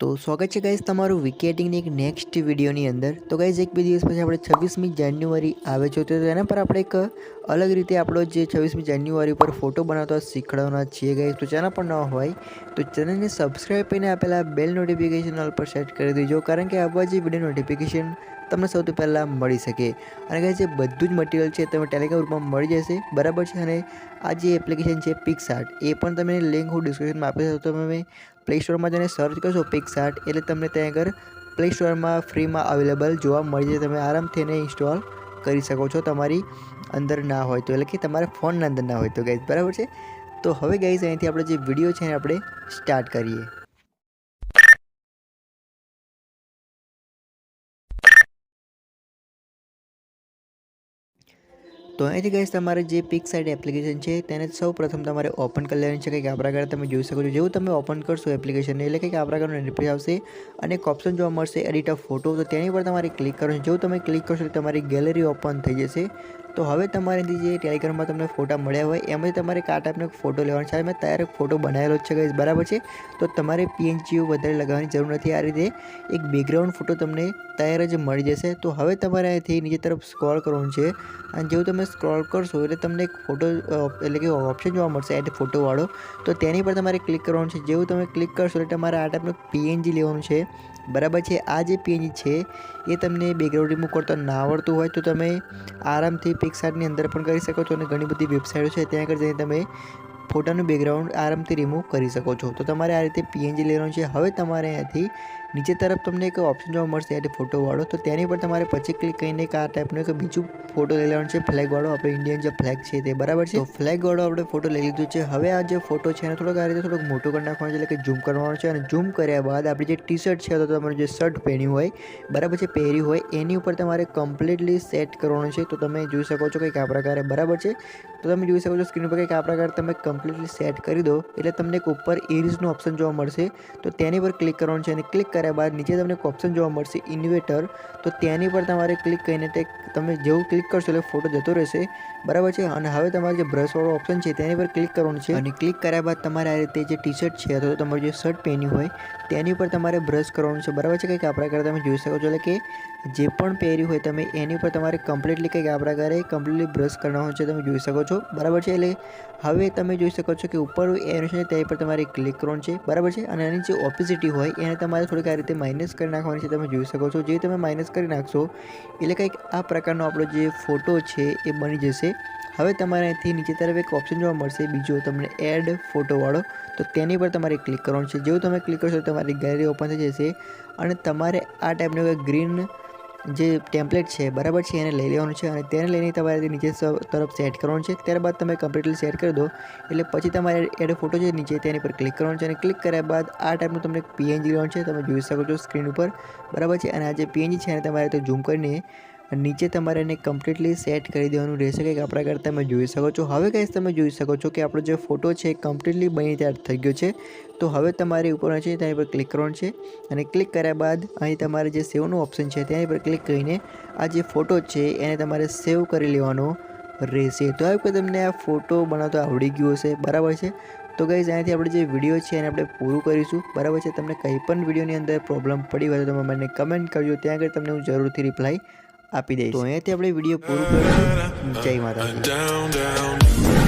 तो स्वागत है गाइस તમારું વિકેટિંગની એક નેક્સ્ટ વિડીયોની અંદર। તો ગાइस એક બે દિવસ પછી આપણે 26મી જાન્યુઆરી આવે છે, તો એના પર આપણે એક અલગ રીતે આપણો જે 26મી જાન્યુઆરી પર ફોટો બનાવતા શીખવાડવાના છીએ ગાइस। તો ચેનલ પર ન હોય તો ચેનલને સબસ્ક્રાઇબ કરીને આપેલા બેલ નોટિફિકેશન ઓલ પર સેટ કરી દેજો, કારણ કે આવા જે વિડીયો નોટિફિકેશન તમને સૌથી પહેલાં મળી શકે। અને ગાइस જે બધું જ મટીરિયલ છે તમે ટેલિગ્રામ ગ્રુપમાં મળી જશે, બરાબર છે। અને આ જે એપ્લિકેશન છે PicsArt, એ પણ તમે લિંક હું ડિસ્ક્રિપ્શનમાં આપી દઉં, તો તમે પ્લે સ્ટોરમાં જઈને સર્ચ કરશો PicsArt એટલે તમને ત્યાં આગળ પ્લે સ્ટોરમાં ફ્રીમાં અવેલેબલ જોવા મળી જાય। તમે આરામથી એને ઇન્સ્ટોલ કરી શકો છો, તમારી અંદર ના હોય તો, એટલે કે તમારા ફોનના અંદર ના હોય તો ગાइस, બરાબર છે। તો હવે ગાइस અહીંથી આપણે જે વિડીયો છે એને આપણે સ્ટાર્ટ કરીએ। तो અહીંથી ગાइस તમારે જે PicsArt એપ્લિકેશન છે તેને સૌ પ્રથમ તમારે ઓપન કરી લેવાની છે। કંઈક આ પ્રકારે તમે જોઈ શકો છો। જેવું તમે ઓપન કરશો એપ્લિકેશનને એટલે કંઈક આ પ્રકારનો ઇન્ટરફેસ આવશે અને એક ઓપ્શન જોવા મળશે એડિટ અ ફોટો, તો તેની પર તમારે ક્લિક કરવાનું છે। જેવું તમે ક્લિક કરશો તમારી ગેલેરી ઓપન થઈ જશે। તો હવે તમારેથી જે ટેલિગ્રામમાં તમને ફોટા મળ્યા હોય એમાંથી તમારે આ ટાઈપનો ફોટો લેવાનો છે। મેં તૈયાર એક ફોટો બનાવેલો છે ગાइस, બરાબર છે। તો તમારે PNG વધારે લગાવવાની જરૂર નથી, આ રીતે એક બેકગ્રાઉન્ડ ફોટો તમને તૈયાર જ મળી જશે। તો હવે તમારે અહીંથી નીચે તરફ સ્ક્રોલ કરવાનું છે અને જેવું તમે સ્ક્રોલ કરશો એટલે તમને એક ફોટો એટલે કે ઓપ્શન જોવા મળશે એડ ફોટોવાળો, તો તેની પર તમારે ક્લિક કરવાનું છે। જેવું તમે ક્લિક કરશો એટલે તમારે આ ટાઈપનું PNG લેવાનું છે, બરાબર છે। આ જે PNG છે એ તમને બેકગ્રાઉન્ડ રિમૂવ કરતા ના આવડતું હોય તો તમે આરામથી PicsArtની અંદર પણ કરી શકો છો, અને ઘણી બધી વેબસાઇટો છે ત્યાં આગળ જઈને તમે ફોટાનું બેકગ્રાઉન્ડ આરામથી રિમૂવ કરી શકો છો। તો તમારે આ રીતે PNG લેવાનું છે। હવે તમારે અહીંયાથી નીચે તરફ તમને એક ઓપ્શન જોવા મળશે એડ ફોટોવાળો, તો તેની પર તમારે પછી ક્લિક કરીને એક આ ટાઈપનો એક બીજું ફોટો લઈ લેવાનો છે, ફ્લેગવાળો, આપણે ઇન્ડિયન જે ફ્લેગ છે તે, બરાબર છે। તો ફ્લેગવાળો આપણે ફોટો લઈ લીધું છે। હવે આ જે ફોટો છે એને થોડોક આ રીતે થોડોક મોટો કરી નાખવાનો છે, એટલે કે ઝૂમ કરવાનો છે। અને ઝૂમ કર્યા બાદ આપણી જે ટી શર્ટ છે તો તમારું જે શર્ટ પહેર્યું હોય, બરાબર છે, પહેરી હોય એની ઉપર તમારે કમ્પ્લીટલી સેટ કરવાનું છે। તો તમે જોઈ શકો છો કંઈક આ પ્રકારે, બરાબર છે। તો તમે જોઈ શકો છો સ્ક્રીન પર કંઈક આ પ્રકારે તમે કમ્પ્લીટલી સેટ કરી દો એટલે તમને એક ઉપર ઇરેઝનું ઓપ્શન જોવા મળશે, તો તેની પર ક્લિક કરવાનું છે। અને ક્લિક કર્યા બાદ નીચે તમને એક ઓપ્શન જોવા મળશે ઇન્વેટર, તો તેની પર તમારે ક્લિક કરીને તમે જેવું ક્લિક કરશો એટલે ફોટો જતો રહેશે, બરાબર છે। અને હવે તમારે જે બ્રશવાળો ઓપ્શન છે તેની પર ક્લિક કરવાનું છે, અને ક્લિક કર્યા બાદ તમારે આ રીતે જે ટી શર્ટ છે અથવા તો તમારું જે શર્ટ પહેર્યું હોય તેની ઉપર તમારે બ્રશ કરવાનું છે, બરાબર છે। કંઈક આ પ્રકારે તમે જોઈ શકો છો, એટલે કે જે પણ પહેર્યું હોય તમે એની ઉપર તમારે કમ્પ્લીટલી કંઈક આ પ્રકારે કમ્પ્લીટલી બ્રશ કરવાનું છે, તમે જોઈ શકો છો, બરાબર છે। એટલે હવે તમે જોઈ શકો છો કે ઉપર એરો છે તે પર તમારે ક્લિક કરવાનું છે, બરાબર છે। અને એની જે ઓપોસિટી હોય એને તમારે થોડીક આ રીતે માઇનસ કરી નાખવાની છે, તમે જોઈ શકો છો। જે તમે માઇનસ કરી નાખશો એટલે કંઈક આ પ્રકારનો આપણો જે ફોટો છે એ બની જશે। હવે તમારે અહીંથી નીચે તરફ એક ઓપ્શન જોવા મળશે બીજો તમને એડ ફોટોવાળો, તો તેની પર તમારે ક્લિક કરવાનું છે। જેવું તમે ક્લિક કરશો તમારી ગેલેરી ઓપન થઈ જશે અને તમારે આ ટાઈપનું એક ગ્રીન જે ટેમ્પલેટ છે, બરાબર છે, એને લઈ લેવાનું છે અને તેને લઈને તમારે નીચે તરફ સેટ કરવાનું છે। ત્યારબાદ તમે કમ્પ્લીટલી સેટ કરી દો એટલે પછી તમારે એડ ફોટો છે નીચે તેની પર ક્લિક કરવાનું છે, અને ક્લિક કર્યા બાદ આ ટાઈપનું તમને એક PNG લેવાનું છે, તમે જોઈ શકો છો સ્ક્રીન ઉપર, બરાબર છે। અને આ જે PNG છે એને તમારે તો ઝૂમ કરીને નીચે તમારે એને કમ્પ્લીટલી સેટ કરી દેવાનું રહેશે, કંઈક આ પ્રકારે તમે જોઈ શકો છો। હવે ગાइस તમે જોઈ શકો છો કે આપણો જે ફોટો છે કમ્પ્લીટલી બની તૈયાર થઈ ગયો છે। તો હવે તમારે ઉપર છે તેની પર ક્લિક કરવાનું છે, અને ક્લિક કર્યા બાદ અહીં તમારે જે સેવનું ઓપ્શન છે તેની પર ક્લિક કરીને આ જે ફોટો છે એને તમારે સેવ કરી લેવાનો રહેશે। તો હવે તમને આ ફોટો બનાવતો આવડી ગયો હશે, બરાબર છે। તો ગાइस અહીંયાથી આપણે જે વિડીયો છે એને આપણે પૂરું કરીશું, બરાબર છે। તમને કંઈ પણ વિડીયોની અંદર પ્રોબ્લેમ પડી હોય તો તમે મને કમેન્ટ કરજો, ત્યાં આગળ તમને હું જરૂરથી રિપ્લાય આપી દઈશ। તો અહીંયાથી આપણે વિડીયો પૂરું કરીશું। જય માતાજી।